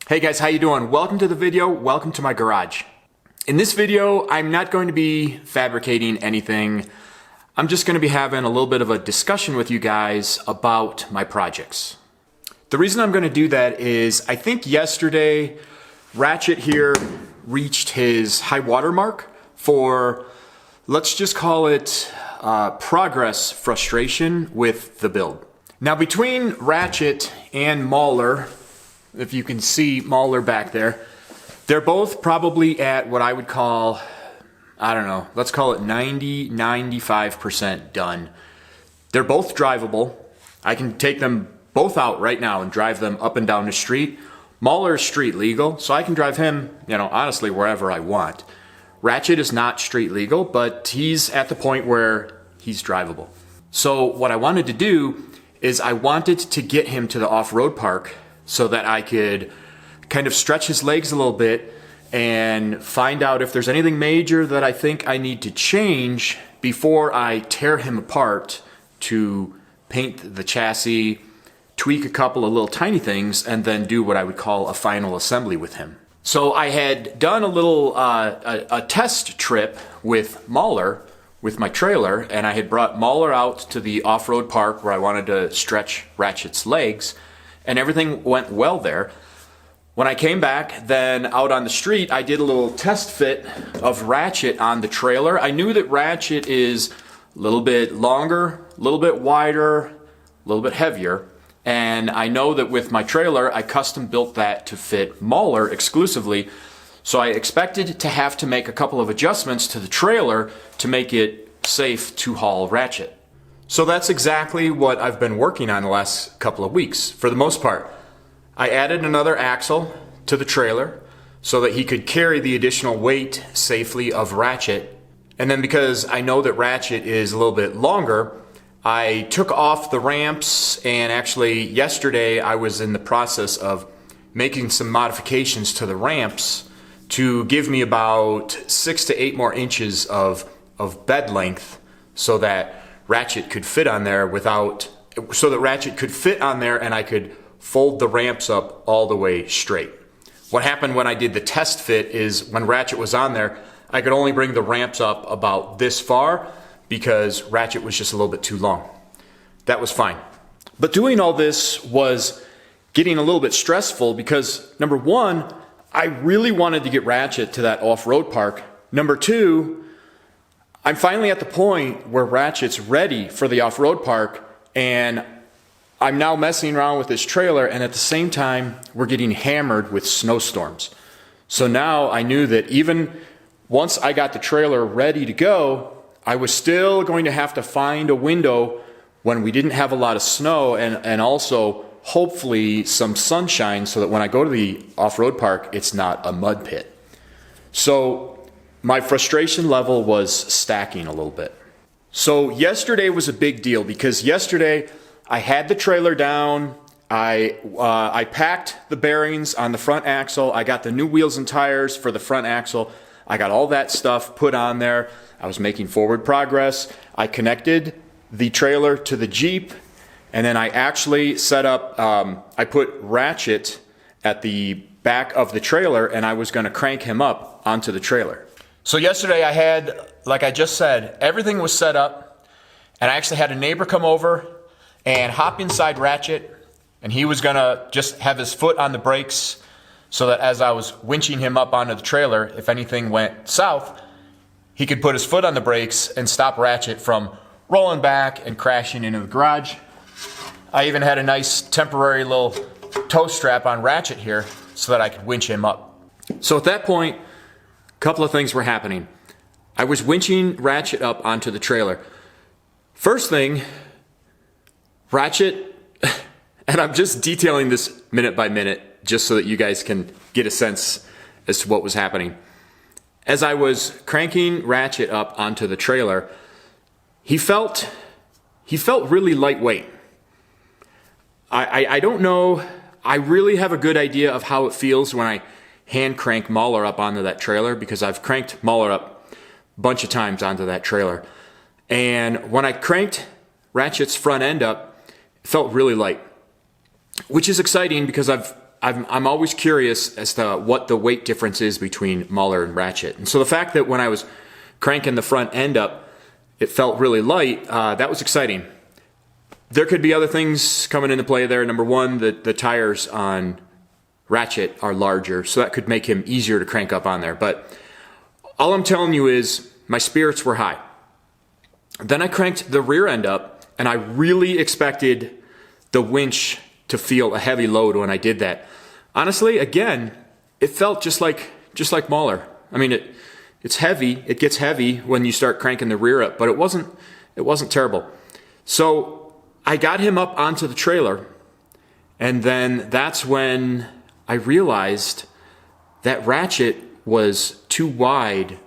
Hey guys, how you doing? Welcome to the video, welcome to my garage. In this video, I'm not going to be fabricating anything. I'm just going to be having a little bit of a discussion with you guys about my projects. The reason I'm going to do that is I think yesterday, Wratchet here reached his high water mark for, let's just call it progress frustration with the build. Now between Wratchet and Mauler, if you can see Mauler back there, they're both probably at what I would call, I don't know, let's call it 90-95% done. They're both drivable. I can take them both out right now and drive them up and down the street. Mauler is street legal, so I can drive him, honestly wherever I want. Wratchet is not street legal, but he's at the point where he's drivable. So what I wanted to do is I wanted to get him to the off-road park so that I could kind of stretch his legs a little bit and find out if there's anything major that I think I need to change before I tear him apart to paint the chassis, tweak a couple of little tiny things, and then do what I would call a final assembly with him. So I had done a little a test trip with Mauler, with my trailer, and I had brought Mauler out to the off-road park where I wanted to stretch Wratchet's legs, and everything went well there. When I came back, then out on the street, I did a little test fit of Wratchet on the trailer. I knew that Wratchet is a little bit longer, a little bit wider, a little bit heavier, and I know that with my trailer, I custom built that to fit Mauler exclusively, so I expected to have to make a couple of adjustments to the trailer to make it safe to haul Wratchet. So that's exactly what I've been working on the last couple of weeks, for the most part. I added another axle to the trailer so that he could carry the additional weight safely of Wratchet. And then because I know that Wratchet is a little bit longer, I took off the ramps, and actually yesterday I was in the process of making some modifications to the ramps to give me about 6 to 8 more inches of bed length so that Wratchet could fit on there and I could fold the ramps up all the way straight. What happened when I did the test fit is when Wratchet was on there, I could only bring the ramps up about this far because Wratchet was just a little bit too long. That was fine. But doing all this was getting a little bit stressful because, number one, I really wanted to get Wratchet to that off-road park. Number two, I'm finally at the point where Wratchet's ready for the off-road park, and I'm now messing around with this trailer, and at the same time, we're getting hammered with snowstorms. So now I knew that even once I got the trailer ready to go, I was still going to have to find a window when we didn't have a lot of snow and also hopefully some sunshine so that when I go to the off-road park, it's not a mud pit. So my frustration level was stacking a little bit. So yesterday was a big deal because yesterday I had the trailer down, I packed the bearings on the front axle, I got the new wheels and tires for the front axle, I got all that stuff put on there, I was making forward progress, I connected the trailer to the Jeep, and then I actually set up, I put Wratchet at the back of the trailer and I was going to crank him up onto the trailer. So yesterday I had, like I just said, everything was set up, and I actually had a neighbor come over and hop inside Wratchet, and he was gonna just have his foot on the brakes so that as I was winching him up onto the trailer, if anything went south, he could put his foot on the brakes and stop Wratchet from rolling back and crashing into the garage. I even had a nice temporary little tow strap on Wratchet here so that I could winch him up. So at that point, a couple of things were happening. I was winching Wratchet up onto the trailer. First thing, Wratchet, and I'm just detailing this minute by minute just so that you guys can get a sense as to what was happening. As I was cranking Wratchet up onto the trailer, he felt really lightweight. I don't know, I really have a good idea of how it feels when I hand crank Mauler up onto that trailer because I've cranked Mauler up a bunch of times onto that trailer. And when I cranked Wratchet's front end up, it felt really light, which is exciting because I've I'm always curious as to what the weight difference is between Muller and Wratchet. And so the fact that when I was cranking the front end up, it felt really light, that was exciting. There could be other things coming into play there. Number one, the tires on Wratchet are larger, so that could make him easier to crank up on there. But all I'm telling you is my spirits were high. Then I cranked the rear end up, and I really expected the winch to feel a heavy load when I did that. Honestly, again, it felt just like Muller. I mean, it's heavy. It gets heavy when you start cranking the rear up, but it wasn't terrible. So I got him up onto the trailer, and then that's when I realized that Wratchet was too wide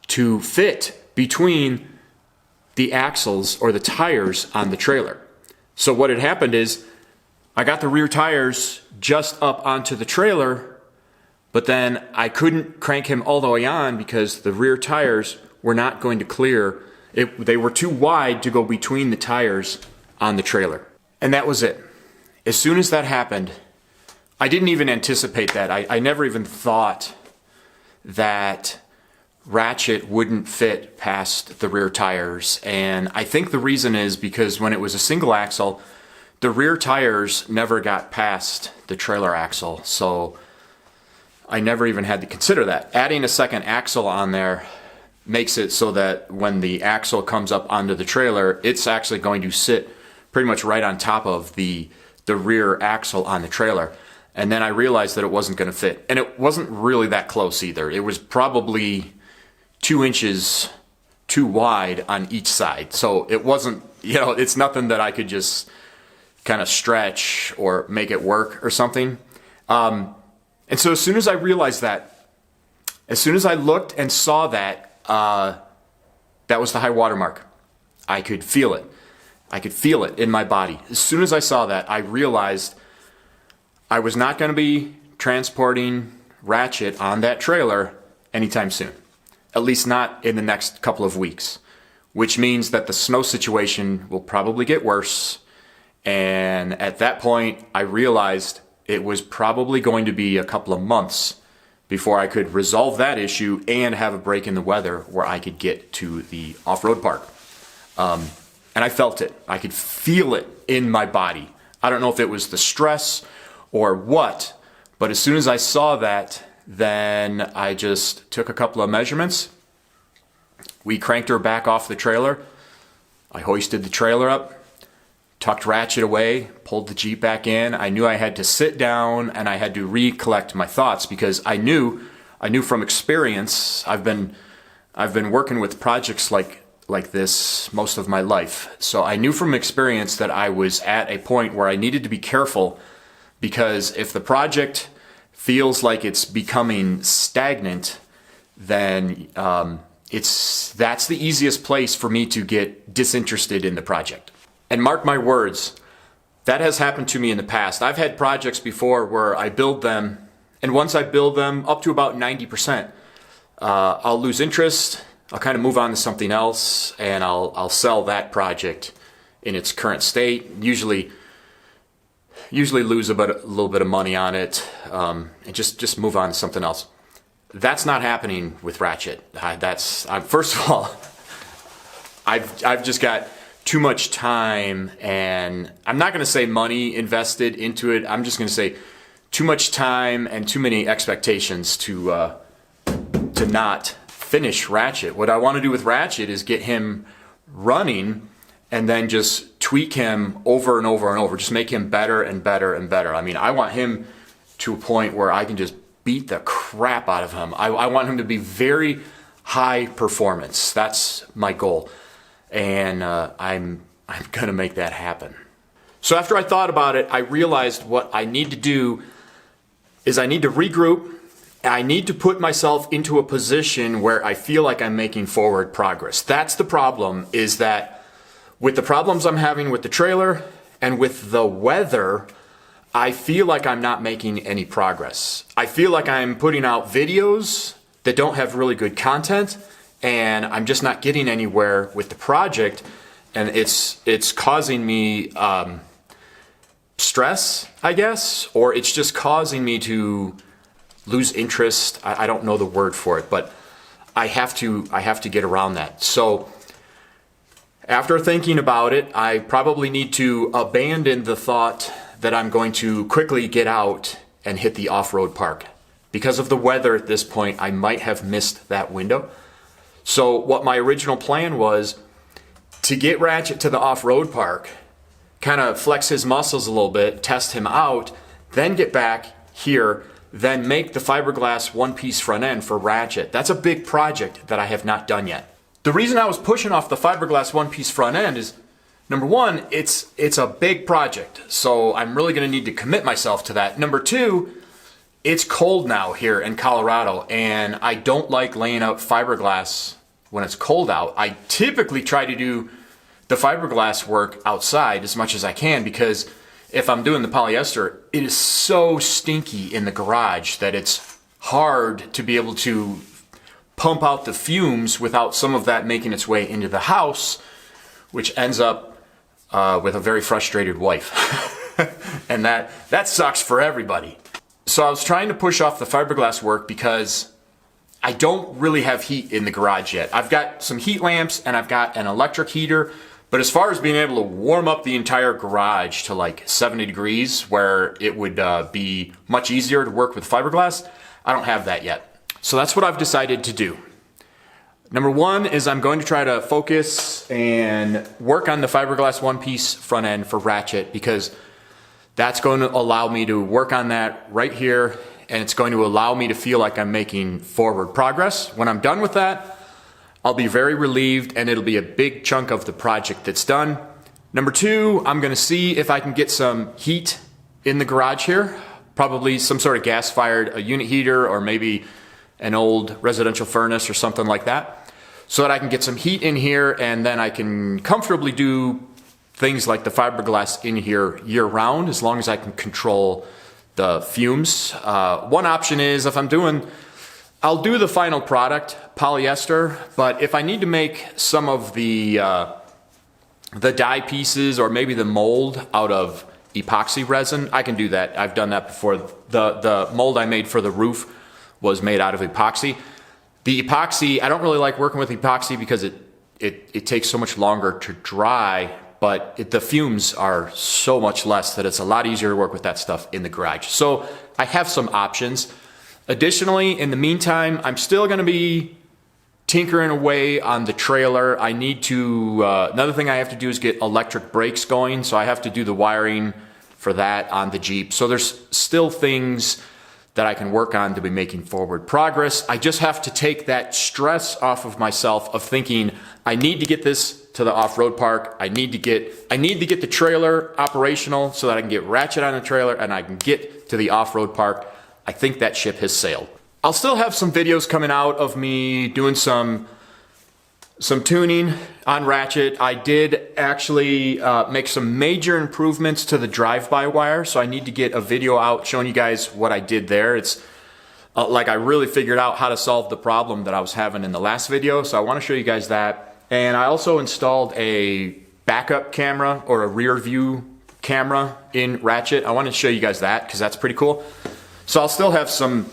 to fit between the axles or the tires on the trailer. So what had happened is I got the rear tires just up onto the trailer, but then I couldn't crank him all the way on because the rear tires were not going to clear. They were too wide to go between the tires on the trailer. And that was it. As soon as that happened, I didn't even anticipate that. I never even thought that Wratchet wouldn't fit past the rear tires. And I think the reason is because when it was a single axle, the rear tires never got past the trailer axle. So I never even had to consider that. Adding a second axle on there makes it so that when the axle comes up onto the trailer, it's actually going to sit pretty much right on top of the rear axle on the trailer. And then I realized that it wasn't going to fit. And it wasn't really that close either. It was probably 2 inches too wide on each side. So it wasn't, it's nothing that I could just kind of stretch or make it work or something. And so as soon as I realized that, as soon as I looked and saw that, that was the high water mark. I could feel it. I could feel it in my body. As soon as I saw that, I realized I was not going to be transporting Wratchet on that trailer anytime soon. At least not in the next couple of weeks. Which means that the snow situation will probably get worse. And at that point, I realized it was probably going to be a couple of months before I could resolve that issue and have a break in the weather where I could get to the off-road park. And I felt it. I could feel it in my body. I don't know if it was the stress or what, but as soon as I saw that, then I just took a couple of measurements. We cranked her back off the trailer. I hoisted the trailer up, tucked Wratchet away, pulled the Jeep back in. I knew I had to sit down and I had to recollect my thoughts because I knew from experience. I've been working with projects like this most of my life. So I knew from experience that I was at a point where I needed to be careful because if the project feels like it's becoming stagnant, then that's the easiest place for me to get disinterested in the project. And mark my words, that has happened to me in the past. I've had projects before where I build them, and once I build them up to about 90%, I'll lose interest. I'll kind of move on to something else, and I'll sell that project in its current state. Usually lose a little bit of money on it, and just move on to something else. That's not happening with Wratchet. First of all, I've just got too much time, and I'm not going to say money invested into it. I'm just going to say too much time and too many expectations to not finish Wratchet. What I want to do with Wratchet is get him running and then just tweak him over and over and over. Just make him better and better and better. I mean, I want him to a point where I can just beat the crap out of him. I want him to be very high performance. That's my goal. And I'm going to make that happen. So after I thought about it, I realized what I need to do is I need to regroup. I need to put myself into a position where I feel like I'm making forward progress. That's the problem, is that with the problems I'm having with the trailer and with the weather, I feel like I'm not making any progress. I feel like I'm putting out videos that don't have really good content, and I'm just not getting anywhere with the project, and it's causing me stress, I guess, or it's just causing me to lose interest. I don't know the word for it, but I have to get around that. So after thinking about it, I probably need to abandon the thought that I'm going to quickly get out and hit the off-road park. Because of the weather at this point, I might have missed that window. So what my original plan was to get Wratchet to the off-road park, kind of flex his muscles a little bit, test him out, then get back here, then make the fiberglass one-piece front end for Wratchet. That's a big project that I have not done yet. The reason I was pushing off the fiberglass one-piece front end is, number one, it's a big project, so I'm really going to need to commit myself to that. Number two, it's cold now here in Colorado, and I don't like laying out fiberglass when it's cold out. I typically try to do the fiberglass work outside as much as I can, because if I'm doing the polyester, it is so stinky in the garage that it's hard to be able to pump out the fumes without some of that making its way into the house, which ends up with a very frustrated wife. And that sucks for everybody. So I was trying to push off the fiberglass work because I don't really have heat in the garage yet. I've got some heat lamps and I've got an electric heater, but as far as being able to warm up the entire garage to like 70 degrees where it would be much easier to work with fiberglass, I don't have that yet. So that's what I've decided to do. Number one is I'm going to try to focus and work on the fiberglass one-piece front end for Wratchet, because that's going to allow me to work on that right here, and it's going to allow me to feel like I'm making forward progress. When I'm done with that, I'll be very relieved, and it'll be a big chunk of the project that's done. Number two, I'm going to see if I can get some heat in the garage here, probably some sort of gas-fired unit heater, or maybe an old residential furnace or something like that, so that I can get some heat in here, and then I can comfortably do things like the fiberglass in here year-round, as long as I can control the fumes. One option is, if I'll do the final product, polyester, but if I need to make some of the dye pieces or maybe the mold out of epoxy resin, I can do that. I've done that before. The mold I made for the roof was made out of epoxy. The epoxy, I don't really like working with epoxy because it takes so much longer to dry, but the fumes are so much less that it's a lot easier to work with that stuff in the garage. So I have some options. Additionally, in the meantime, I'm still going to be tinkering away on the trailer. I need to, another thing I have to do is get electric brakes going, so I have to do the wiring for that on the Jeep. So there's still things that I can work on to be making forward progress. I just have to take that stress off of myself of thinking, I need to get this to the off-road park. I need to get the trailer operational so that I can get Wratchet on the trailer and I can get to the off-road park. I think that ship has sailed. I'll still have some videos coming out of me doing some tuning on Wratchet. I did actually make some major improvements to the drive-by-wire, so I need to get a video out showing you guys what I did there. It's like I really figured out how to solve the problem that I was having in the last video, so I want to show you guys that. And I also installed a backup camera or a rear view camera in Wratchet. I want to show you guys that because that's pretty cool. So I'll still have some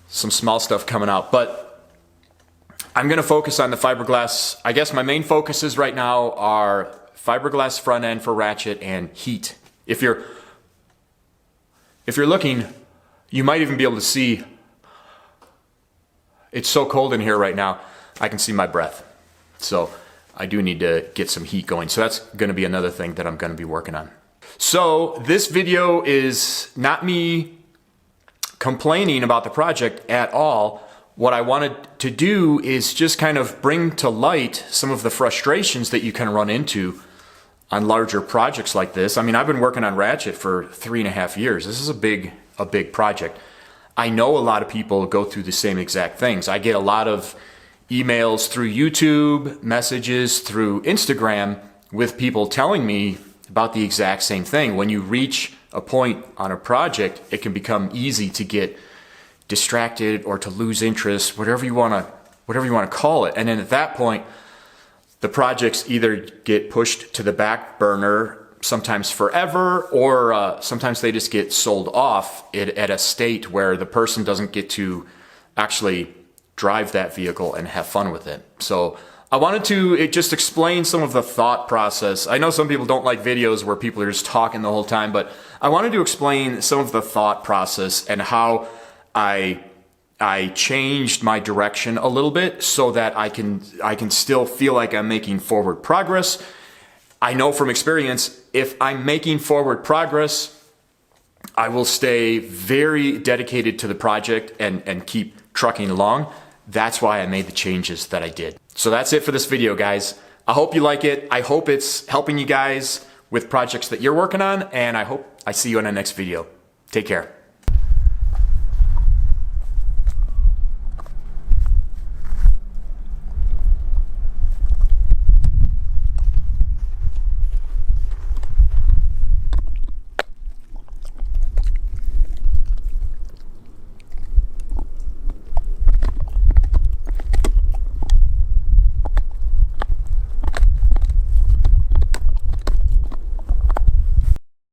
small stuff coming out, but I'm going to focus on the fiberglass. I guess my main focuses right now are fiberglass front end for Wratchet and heat. If you're looking, you might even be able to see, it's so cold in here right now, I can see my breath. So I do need to get some heat going. So that's going to be another thing that I'm going to be working on. So this video is not me complaining about the project at all. What I wanted to do is just kind of bring to light some of the frustrations that you can run into on larger projects like this. I mean, I've been working on Wratchet for 3.5 years. This is a big project. I know a lot of people go through the same exact things. I get a lot of emails through YouTube, messages through Instagram with people telling me about the exact same thing. When you reach a point on a project, it can become easy to get distracted or to lose interest, whatever you want to call it. And then at that point, the projects either get pushed to the back burner sometimes forever, or sometimes they just get sold off at a state where the person doesn't get to actually drive that vehicle and have fun with it. So I wanted to just explain some of the thought process. I know some people don't like videos where people are just talking the whole time, but I wanted to explain some of the thought process and how I changed my direction a little bit so that I can still feel like I'm making forward progress. I know from experience, if I'm making forward progress, I will stay very dedicated to the project and keep trucking along. That's why I made the changes that I did. So that's it for this video, guys. I hope you like it. I hope it's helping you guys with projects that you're working on, and I hope I see you in the next video. Take care.